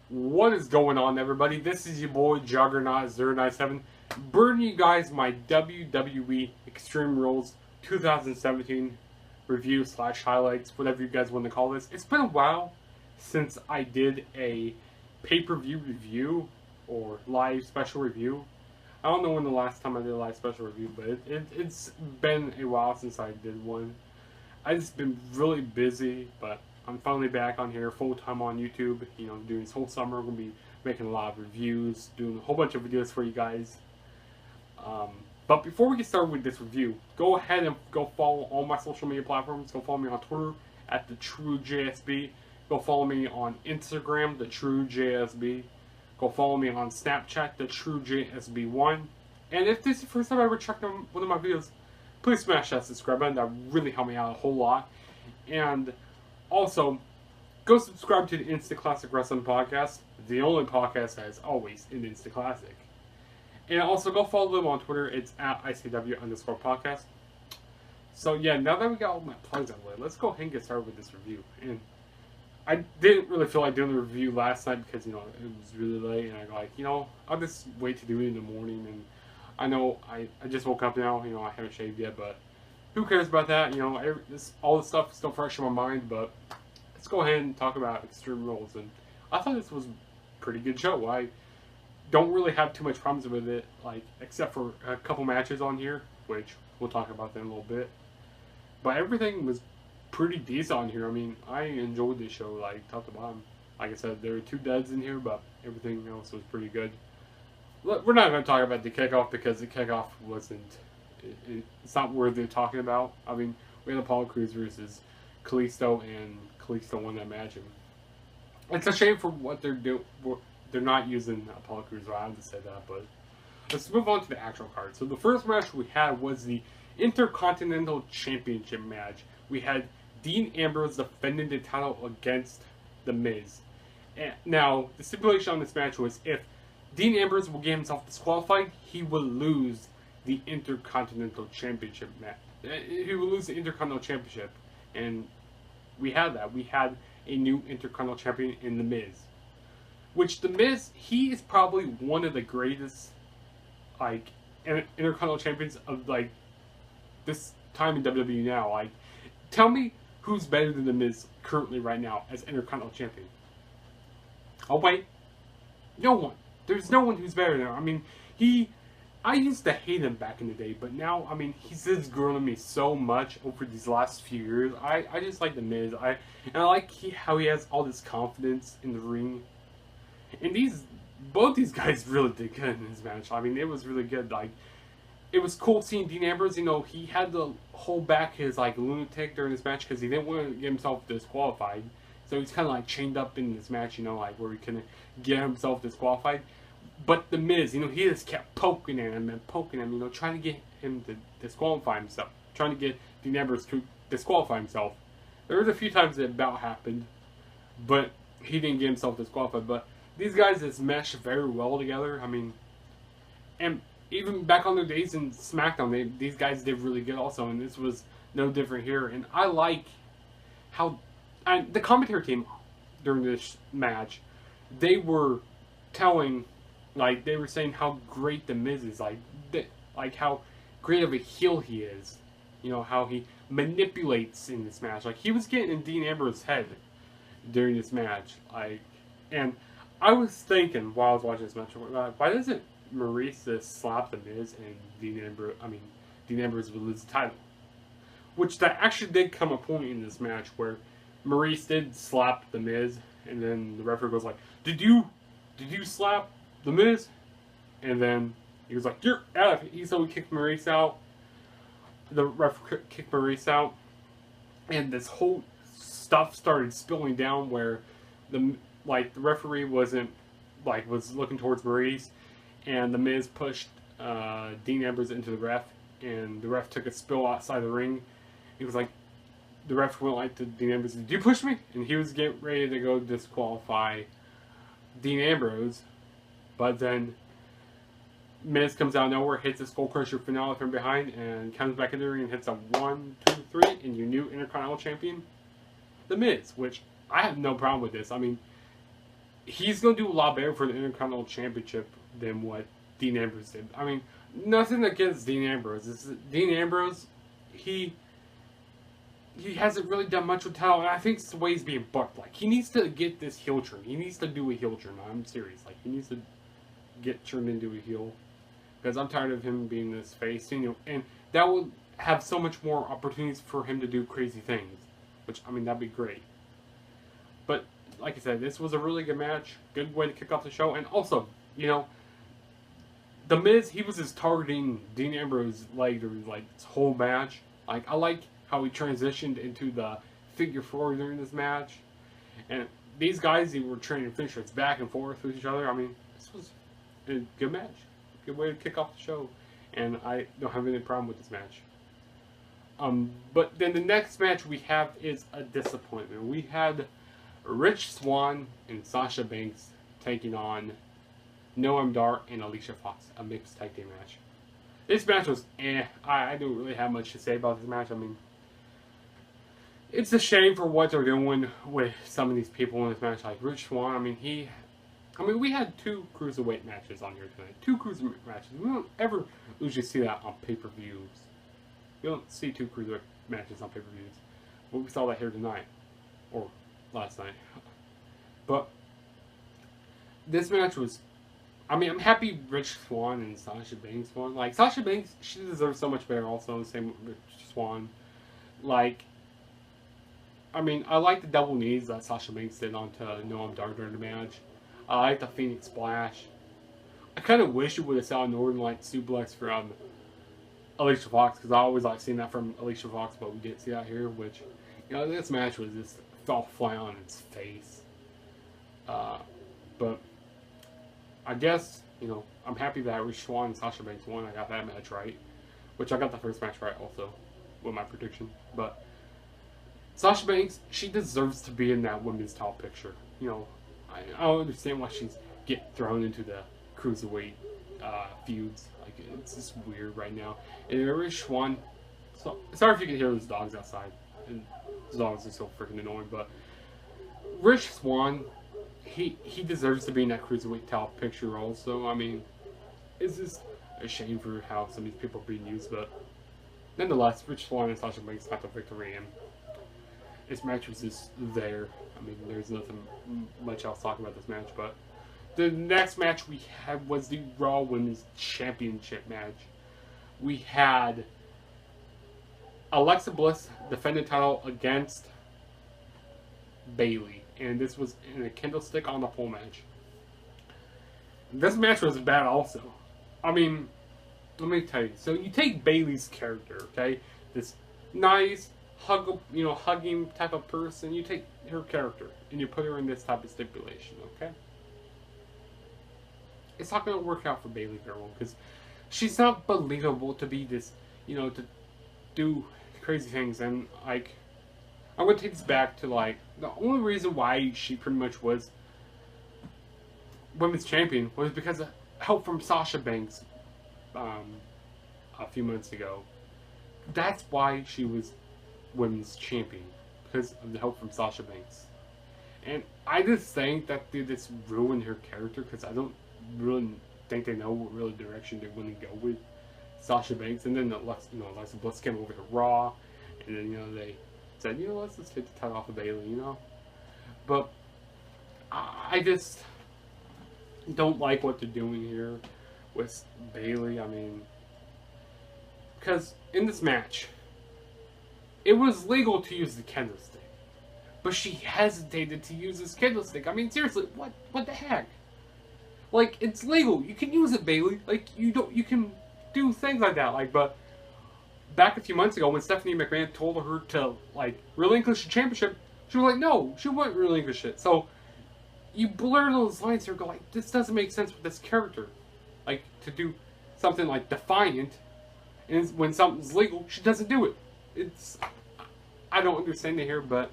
What is going on, everybody? This is your boy Juggernaut097 bringing you guys my WWE Extreme Rules 2017 review / highlights, whatever you guys want to call this. It's been a while since I did a pay-per-view review or live special review. I don't know when the last time I did a live special review, but it's been a while since I did one. I've just been really busy, but I'm finally back on here full-time on YouTube. You know, doing this whole summer. I'm going to be making a lot of reviews, doing a whole bunch of videos for you guys. But before we get started with this review, go ahead and go follow all my social media platforms. Go follow me on Twitter at TheTrueJSB. Go follow me on Instagram, TheTrueJSB. Go follow me on Snapchat, TheTrueJSB1. And if this is the first time I ever checked out one of my videos, please smash that subscribe button. That really helped me out a whole lot. And also, go subscribe to the Instant Classic Wrestling Podcast, the only podcast that is always an Instant Classic. And also, go follow them on Twitter. It's at ICW_podcast. So yeah, now that we got all my plugs out of the way, let's go ahead and get started with this review. And I didn't really feel like doing the review last night because, you know, it was really late. And I go like, you know, I'll just wait to do it in the morning. And I know I just woke up now. You know, I haven't shaved yet, but who cares about that? You know, all this stuff is still fresh in my mind, but let's go ahead and talk about Extreme Rules. And I thought this was a pretty good show. I don't really have too much problems with it, like, except for a couple matches on here, which we'll talk about them in a little bit. But everything was pretty decent on here. I mean, I enjoyed this show, like, top to bottom. Like I said, there were 2 duds in here, but everything else was pretty good. We're not going to talk about the kickoff because the kickoff wasn't... It's not worth talking about. I mean, we had Apollo Crews versus Kalisto, and Kalisto won that match. And it's a shame for what they're doing. They're not using Apollo Crews. I have to say that, but let's move on to the actual card. So the first match we had was the Intercontinental Championship match. We had Dean Ambrose defending the title against The Miz. And now, the stipulation on this match was if Dean Ambrose will get himself disqualified, he will lose the Intercontinental Championship match. He will lose the Intercontinental Championship. And we had that. We had a new Intercontinental Champion in The Miz. Which The Miz, he is probably one of the greatest, like, Intercontinental Champions of, like, this time in WWE now. Like, tell me who's better than The Miz currently right now as Intercontinental Champion. Oh, wait. No one. There's no one who's better than him. I mean, I used to hate him back in the day, but now, I mean, he's just grown on me so much over these last few years. I just like The Miz. I like how he has all this confidence in the ring. And both these guys really did good in this match. I mean, it was really good. Like, it was cool seeing Dean Ambrose. You know, he had to hold back his, like, lunatic during this match because he didn't want to get himself disqualified. So he's kind of, like, chained up in this match, you know, like, where he couldn't get himself disqualified. But The Miz, you know, he just kept poking at him and poking him, you know, trying to get him to disqualify himself. Trying to get Dean Ambrose to disqualify himself. There was a few times that about happened, but he didn't get himself disqualified. But these guys just meshed very well together. I mean, and even back on their days in SmackDown, these guys did really good also, and this was no different here. And I like how the commentary team during this match, they were telling... Like, they were saying how great The Miz is, like how great of a heel he is. You know, how he manipulates in this match. Like, he was getting in Dean Ambrose's head during this match. Like, and I was thinking while I was watching this match, why doesn't Maurice just slap The Miz and Dean Ambrose would lose the title? Which that actually did come a point in this match where Maurice did slap The Miz, and then the referee goes like, Did you slap The Miz? And then he was like, you're out of it. So he kicked Maurice out. the ref kicked Maurice out, and this whole stuff started spilling down where the referee wasn't was looking towards Maurice, and the Miz pushed Dean Ambrose into the ref, and the ref took a spill outside the ring. He was like, the ref went to Dean Ambrose, "Did you push me?" And he was getting ready to go disqualify Dean Ambrose, but then Miz comes out of nowhere, hits a skull crusher finale from behind, and comes back in the ring and hits a 1, 2, 3, and your new Intercontinental Champion, The Miz, which I have no problem with this. I mean, he's going to do a lot better for the Intercontinental Championship than what Dean Ambrose did. I mean, nothing against Dean Ambrose. Dean Ambrose, he hasn't really done much with talent, and I think it's the way he's being booked. Like, he needs to get this heel turn. He needs to do a heel turn. I'm serious. Like, he needs to get turned into a heel. Because I'm tired of him being this face. And that would have so much more opportunities for him to do crazy things. Which, I mean, that'd be great. But, like I said, this was a really good match. Good way to kick off the show. And also, The Miz, he was just targeting Dean Ambrose's leg during, this whole match. I like how he transitioned into the figure four during this match. And these guys, they were training finishers back and forth with each other. I mean, this was a good match. Good way to kick off the show. And I don't have any problem with this match. But then the next match we have is a disappointment. We had Rich Swann and Sasha Banks taking on Noam Dar and Alicia Fox, a mixed tag team match. This match was I don't really have much to say about this match. I mean, it's a shame for what they're doing with some of these people in this match. Like Rich Swann, I mean, we had 2 cruiserweight matches on here tonight. 2 cruiserweight matches. We don't ever usually see that on pay-per-views. You don't see 2 cruiserweight matches on pay-per-views. But we saw that here tonight. Or last night. But this match was... I mean, I'm happy Rich Swann and Sasha Banks won. Like, Sasha Banks, she deserves so much better also. Same with Rich Swann. I mean, I like the double knees that Sasha Banks did onto Noam Dar during the match. I like the Phoenix Splash. I kind of wish you would have saw a Northern Light suplex from Alicia Fox, because I always like seeing that from Alicia Fox, but we didn't see that here, which, this match was just fell flat on its face. But I guess, I'm happy that Rich Swann and Sasha Banks won. I got that match right, which I got the first match right also with my prediction. But Sasha Banks, she deserves to be in that women's top picture. I don't understand why she's getting thrown into the cruiserweight feuds. Like, it's just weird right now. And Rich Swann, so sorry if you can hear those dogs outside. And those dogs are so freaking annoying. But Rich Swann, he deserves to be in that cruiserweight top picture also. I mean, it's just a shame for how some of these people are being used. But nonetheless, Rich Swann and Sasha Banks got the victory, and this match was just there. I mean, there's nothing much else to talk about this match, but the next match we had was the Raw Women's Championship match. We had Alexa Bliss defend the title against Bayley, and this was in a candlestick on the pole match. This match was bad also. I mean, let me tell you. So you take Bayley's character, okay? This nice, hugging type of person. You take her character and you put her in this type of stipulation, okay? It's not going to work out for Bayley very well, because she's not believable to be this, to do crazy things. And, I'm going to take this back to, the only reason why she pretty much was women's champion was because of help from Sasha Banks a few months ago. That's why she was women's champion, because of the help from Sasha Banks. And I just think that they just ruined her character, because I don't really think they know what really direction they want to go with Sasha Banks. And then Alexa Bliss came over to Raw, and then they said, let's just take the title off of Bayley, But I just don't like what they're doing here with Bayley. I mean, because in this match, it was legal to use the candlestick, but she hesitated to use this candlestick. I mean, seriously, what the heck? It's legal. You can use it, Bayley. You can do things like that. But back a few months ago when Stephanie McMahon told her to like relinquish the championship, she was like, no, she wouldn't relinquish it. So you blur those lines here, go like, this doesn't make sense with this character. Like, to do something like defiant, and when something's legal, she doesn't do it. It's, I don't understand it here, but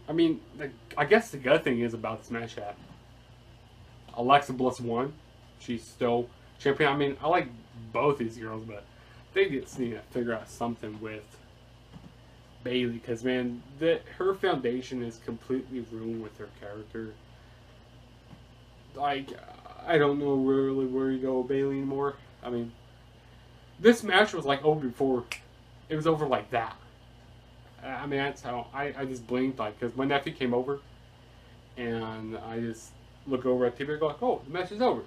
I mean, I guess the good thing is about this match that Alexa Bliss won. She's still champion. I mean, I like both these girls, but they just need to figure out something with Bayley, because man, her foundation is completely ruined with her character. Like, I don't know really where you go with Bayley anymore. I mean, this match was like over before it was over like that. I mean, that's how I just blinked, like, because my nephew came over and I just look over at TV and go like, oh, the match is over.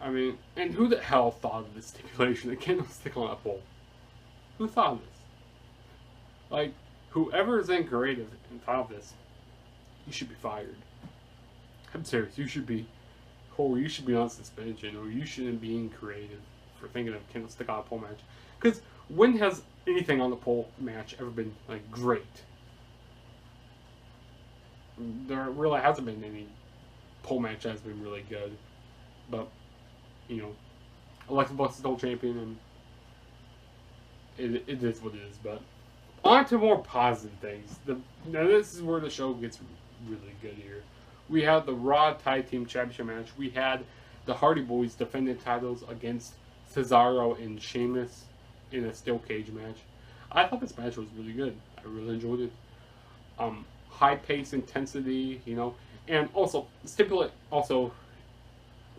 I mean, and who the hell thought of this stipulation? It can't stick on a pole. Who thought of this? Like, whoever is in creative and thought of this, you should be fired. I'm serious. You should be, or you should be on suspension, or you shouldn't be in creative for thinking of can't stick on a pole match. Because when has anything on the pole match ever been like great? There really hasn't been any pole match that's been really good. But you know, Alexa Bliss is still champion, and it is what it is. But on to more positive things. Now this is where the show gets really good here. We had the Raw Tag Team Championship match. We had the Hardy Boys defend the titles against Cesaro and Sheamus in a steel cage match. I thought this match was really good. I really enjoyed it. High pace, intensity, you know, and also stipulate also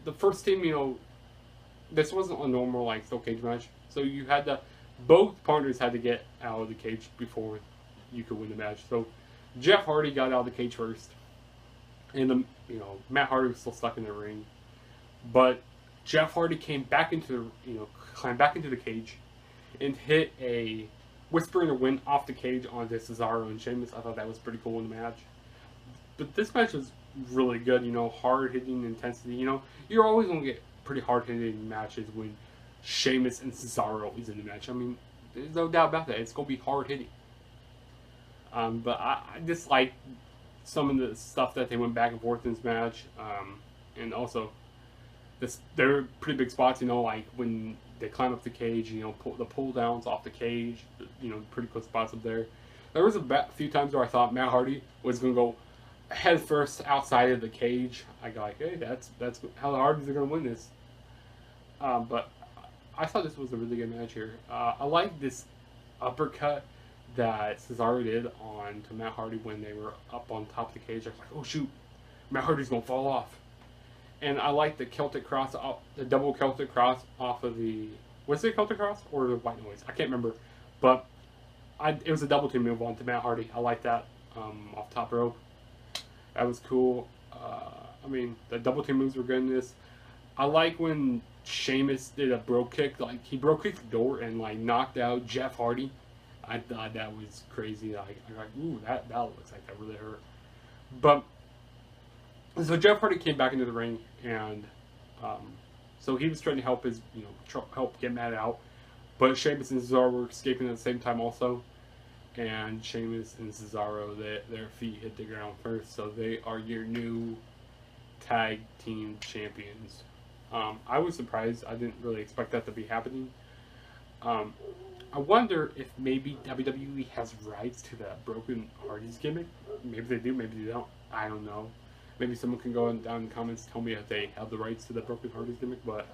the first team, you know, this wasn't a normal like steel cage match, so you had to, both partners had to get out of the cage before you could win the match. So Jeff Hardy got out of the cage first, and you know, Matt Hardy was still stuck in the ring, but Jeff Hardy came back into the, you know, climbed back into the cage and hit a Whisper in the Wind off the cage onto Cesaro and Sheamus. I thought that was pretty cool in the match. But this match was really good, you know, hard-hitting intensity. You know, you're always going to get pretty hard-hitting matches when Sheamus and Cesaro is in the match. I mean, there's no doubt about that. It's going to be hard-hitting. But I just like some of the stuff that they went back and forth in this match. And also, there were pretty big spots, you know, like when they climb up the cage, you know, the pull downs off the cage, you know, pretty cool spots up there. There was a few times where I thought Matt Hardy was going to go head first outside of the cage. I go like, hey, that's how the Hardys are going to win this. But I thought this was a really good match here. I like this uppercut that Cesaro did on to Matt Hardy when they were up on top of the cage. I was like, oh shoot, Matt Hardy's going to fall off. And I like the Celtic Cross, the double Celtic Cross off of the, was it Celtic Cross or the White Noise? I can't remember. But it was a double team move on to Matt Hardy. I like that off top rope. That was cool. I mean, the double team moves were good in this. I like when Sheamus did a bro kick. Like, he bro kicked the door and, like, knocked out Jeff Hardy. I thought that was crazy. Like, I'm like, ooh, that looks like that really hurt. But so Jeff Hardy came back into the ring, and so he was trying to help his, you know, help get Matt out. But Sheamus and Cesaro were escaping at the same time also. And Sheamus and Cesaro, their feet hit the ground first, so they are your new tag team champions. I was surprised. I didn't really expect that to be happening. I wonder if maybe WWE has rights to the Broken Hardys gimmick. Maybe they do, maybe they don't. I don't know. Maybe someone can go down in the comments, tell me if they have the rights to the Broken Hardys gimmick. But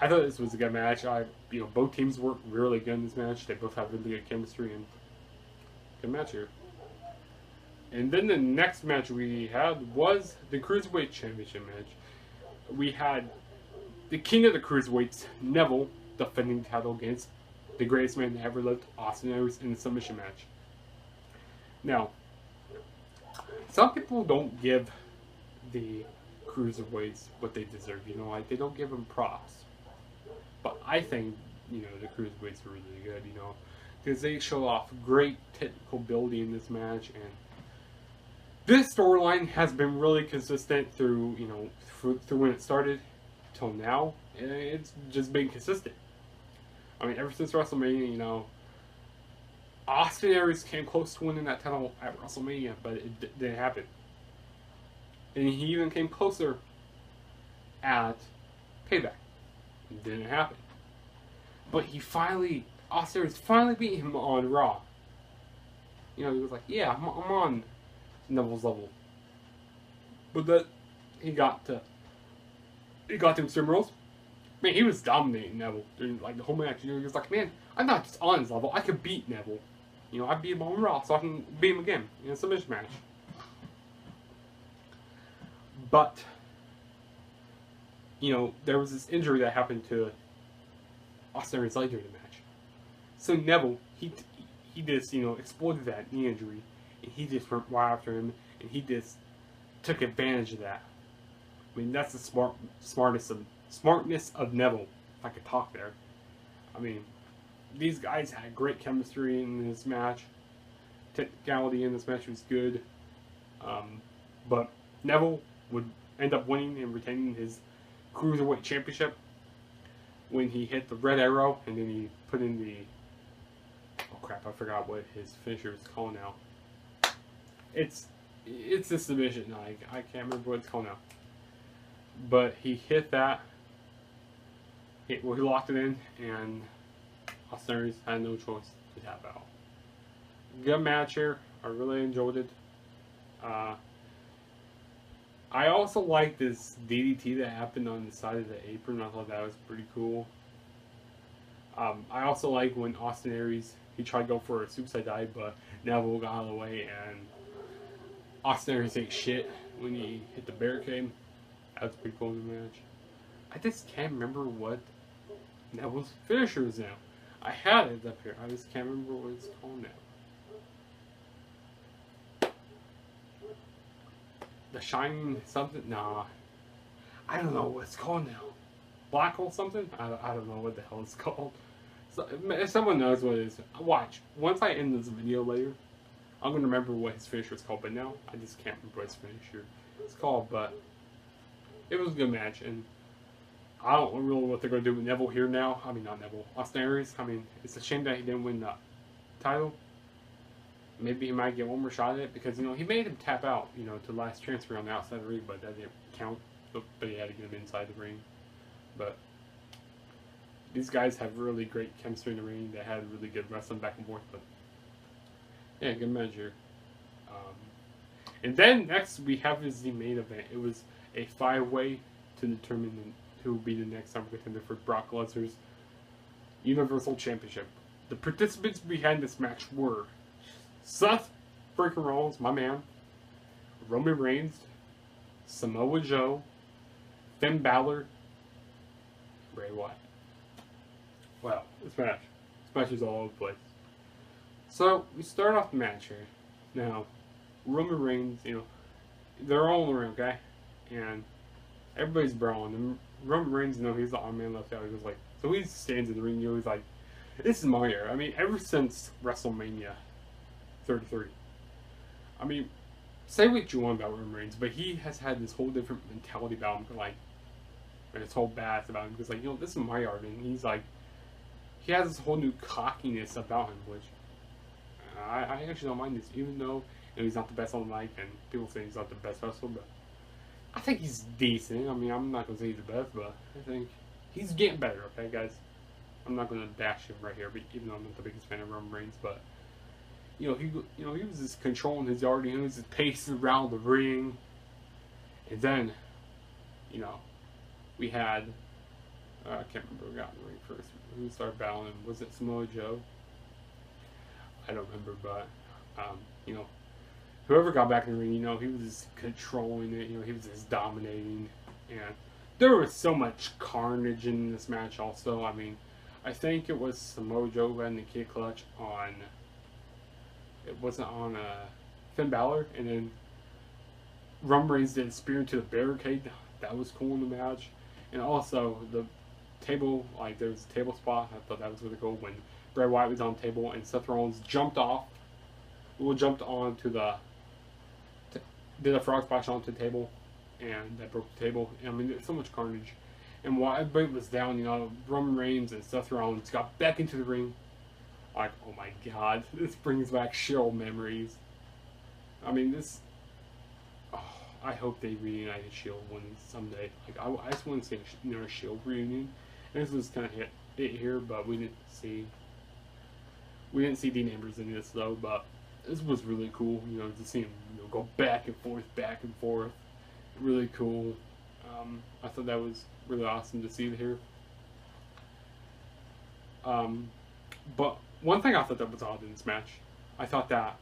I thought this was a good match. You know, both teams worked really good in this match. They both have really good chemistry, and good match here. And then the next match we had was the Cruiserweight Championship match. We had the King of the Cruiserweights, Neville, defending the title against the greatest man that ever lived, Austin Aries, in the submission match. Now, some people don't give the Cruiserweights what they deserve, you know, like they don't give them props. But I think, you know, the Cruiserweights are really good, you know, because they show off great technical ability in this match, and this storyline has been really consistent through, you know, through when it started till now, and it's just been consistent. I mean, ever since WrestleMania, you know, Austin Aries came close to winning that title at WrestleMania, but it didn't happen. And he even came closer at Payback. It didn't happen. But Austin Aries finally beat him on Raw. You know, he was like, yeah, I'm on Neville's level. But that he got to Extreme Rules. Man, he was dominating Neville during like the whole match. You know, he was like, man, I'm not just on his level. I could beat Neville. You know, I beat him on Raw, so I can beat him again in a submission match. But, you know, there was this injury that happened to Austin Aries later in the match. So Neville, he just, you know, exploited that knee injury, and he just went right after him, and he just took advantage of that. I mean, that's the smartness of Neville, if I could talk there. I mean, these guys had great chemistry in this match. Technicality in this match was good. But Neville would end up winning and retaining his Cruiserweight Championship when he hit the red arrow, and then he put in the... Oh crap, I forgot what his finisher is called now. It's a submission. I can't remember what it's called now. But he hit that. He locked it in, and Austin Aries had no choice to tap out. Good match here. I really enjoyed it. I also like this DDT that happened on the side of the apron. I thought that was pretty cool. I also like when Austin Aries, he tried to go for a suicide dive, but Neville got out of the way, and Austin Aries ate shit when he hit the barricade. That was pretty cool in the match. I just can't remember what Neville's finisher is now. I had it up here. I just can't remember what it's called now. The Shining something? Nah. I don't know what it's called now. Black Hole something? I don't know what the hell it's called. So, if someone knows what it is, watch. Once I end this video later, I'm going to remember what his finisher is called. But now, I just can't remember what his finisher is called. But it was a good match. And I don't really know what they're going to do with Neville here now. I mean, not Neville. Austin Aries. I mean, it's a shame that he didn't win the title. Maybe he might get one more shot at it, because, you know, he made him tap out, you know, to last transfer on the outside of the ring, but that didn't count. But he had to get him inside the ring. But these guys have really great chemistry in the ring. They had really good wrestling back and forth. But yeah, good measure. And then next we have is the main event. It was a 5-way to determine who would be the next time contender for Brock Lesnar's Universal Championship. The participants behind this match were Seth freaking Rollins, my man, Roman Reigns, Samoa Joe, Finn Balor, Bray Wyatt. Wow, this match is all over the place. So we start off the match here. Now, Roman Reigns, you know, they're all in the ring, okay, and everybody's brawling. And Roman Reigns, you know, he's the odd man left out. He was like, so he stands in the ring. You know, he's like, this is my era. I mean, ever since WrestleMania 33. I mean, say what you want about Roman Reigns, but he has had this whole different mentality about him, like, and this whole badass about him, because, like, you know, this is my art, and he's like, he has this whole new cockiness about him, which I actually don't mind this, even though, you know, he's not the best on the mic, and people say he's not the best wrestler, but I think he's decent. I mean, I'm not going to say he's the best, but I think he's getting better, okay, guys? I'm not going to bash him right here, but even though I'm not the biggest fan of Roman Reigns, but he was just controlling his yard. He was just pacing around the ring. And then, you know, we had, I can't remember who got in the ring first. Who started battling? Was it Samoa Joe? I don't remember, but, you know, whoever got back in the ring, you know, he was just controlling it. You know, he was just dominating. And there was so much carnage in this match also. I mean, I think it was Samoa Joe who had the kid clutch on... It wasn't on Finn Balor, and then Roman Reigns did a spear into the barricade. That was cool in the match. And also the table, like there was a table spot. I thought that was really cool when Bray Wyatt was on the table and Seth Rollins jumped onto the did a frog splash onto the table, and that broke the table. I mean, there's so much carnage. And while everybody was down, you know, Roman Reigns and Seth Rollins got back into the ring. Like, oh my god, this brings back Cheryl memories. I mean, this. Oh, I hope they reunited Shield one someday. Like, I just want to see another Shield reunion. And this was kind of it here, but we didn't see Dean Ambrose in this though. But this was really cool, you know, to see him, you know, go back and forth. Really cool. I thought that was really awesome to see here. But one thing I thought that was odd in this match, I thought that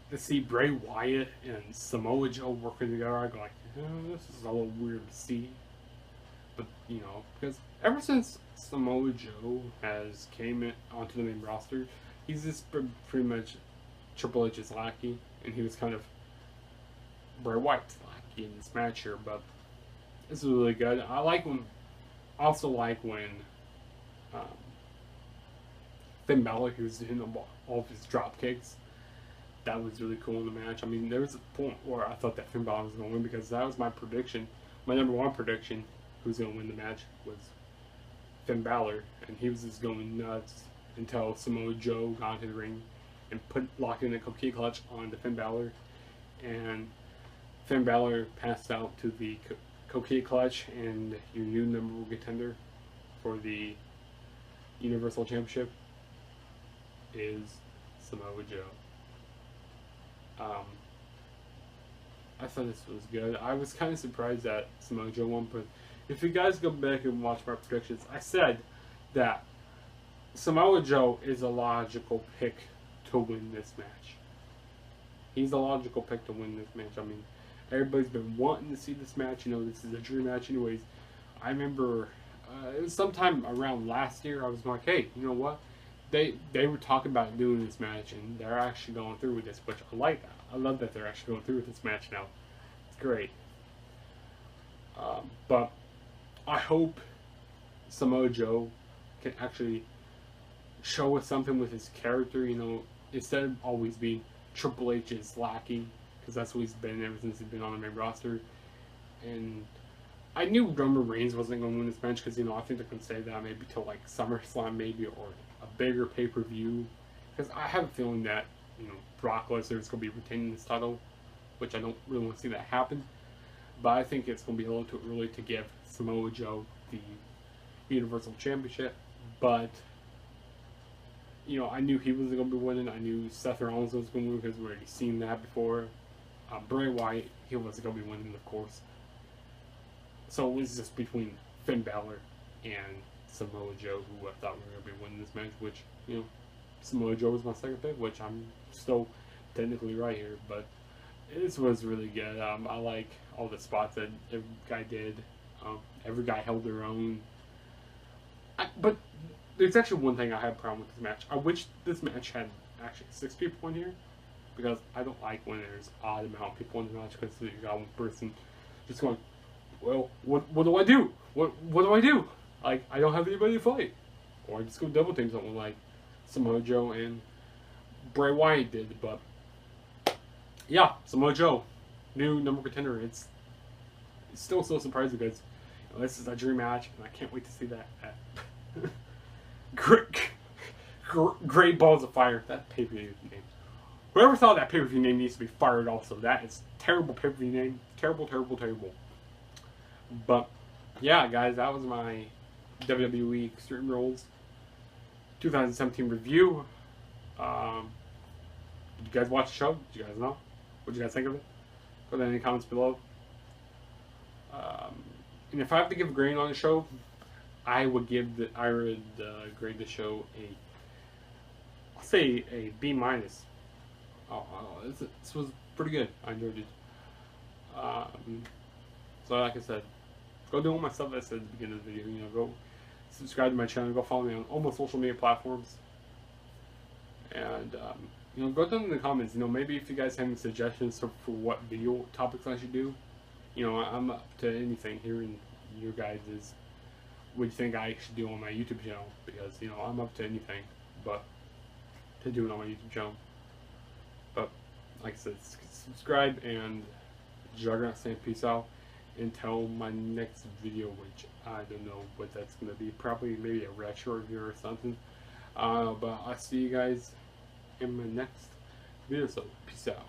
to see Bray Wyatt and Samoa Joe working together, I go like, oh, this is a little weird to see. But, you know, because ever since Samoa Joe has came onto the main roster, he's just pretty much Triple H's lackey, and he was kind of Bray Wyatt's lackey in this match here. But this is really good. I also like when Finn Balor, who's doing all of his drop kicks. That was really cool in the match. I mean, there was a point where I thought that Finn Balor was going to win, because that was my prediction. My number one prediction, who's going to win the match, was Finn Balor, and he was just going nuts until Samoa Joe got into the ring and locked in a cookie clutch on Finn Balor, and Finn Balor passed out to the cookie clutch, and your new number one contender for the Universal Championship is Samoa Joe. I thought this was good. I was kind of surprised that Samoa Joe won, but if you guys go back and watch my predictions, I said that Samoa Joe is a logical pick to win this match. He's a logical pick to win this match. I mean, everybody's been wanting to see this match. You know, this is a dream match anyways. I remember it was sometime around last year, I was like, hey, you know what? They were talking about doing this match, and they're actually going through with this, which I like that. I love that they're actually going through with this match now. It's great. But I hope Samoa Joe can actually show us something with his character, you know, instead of always being Triple H's lackey, because that's what he's been ever since he's been on the main roster. And I knew Roman Reigns wasn't going to win this match, because, you know, I think they can say that maybe till like SummerSlam maybe, or a bigger pay-per-view, because I have a feeling that, you know, Brock Lesnar is going to be retaining this title, which I don't really want to see that happen. But I think it's going to be a little too early to give Samoa Joe the Universal Championship. But, you know, I knew he was going to be winning. I knew Seth Rollins was going to win, because we've already seen that before. Bray Wyatt, he wasn't going to be winning, of course. So it was just between Finn Balor and Samoa Joe, who I thought were going to be winning this match, which, you know, Samoa Joe was my second pick, which I'm still technically right here, but this was really good. I like all the spots that every guy did. Every guy held their own. But there's actually one thing I have a problem with this match. I wish this match had actually 6 people in here, because I don't like when there's odd amount of people in the match, because you got one person just going, well, what do I do? What do I do? Like, I don't have anybody to fight. Or I just go double team something like Samoa Joe and Bray Wyatt did. But yeah, Samoa Joe, new number contender. It's still so surprising, because, you know, this is a dream match, and I can't wait to see that. Great Balls of Fire. That pay-per-view name. Whoever thought that pay-per-view name needs to be fired also. That is terrible pay-per-view name. Terrible, terrible, terrible. But yeah, guys, that was my WWE Extreme Rules 2017 review. Did you guys watch the show? Did you guys know? What did you guys think of it? Put that in the comments below. And if I have to give a grade on the show, I would grade the show I'll say a B minus. This was pretty good. I enjoyed it. So like I said, go do all my stuff that I said at the beginning of the video. You know, go subscribe to my channel. Go follow me on all my social media platforms. And you know, go down in the comments. You know, maybe if you guys have any suggestions for what video topics I should do. You know, I'm up to anything. Hearing your guys' what you think I should do on my YouTube channel, because, you know, I'm up to anything but to do it on my YouTube channel. But like I said, subscribe, and Juggernaut saying peace out. until my next video, which I don't know what that's going to be. Probably maybe a retro review or something. But I'll see you guys in my next video, so peace out.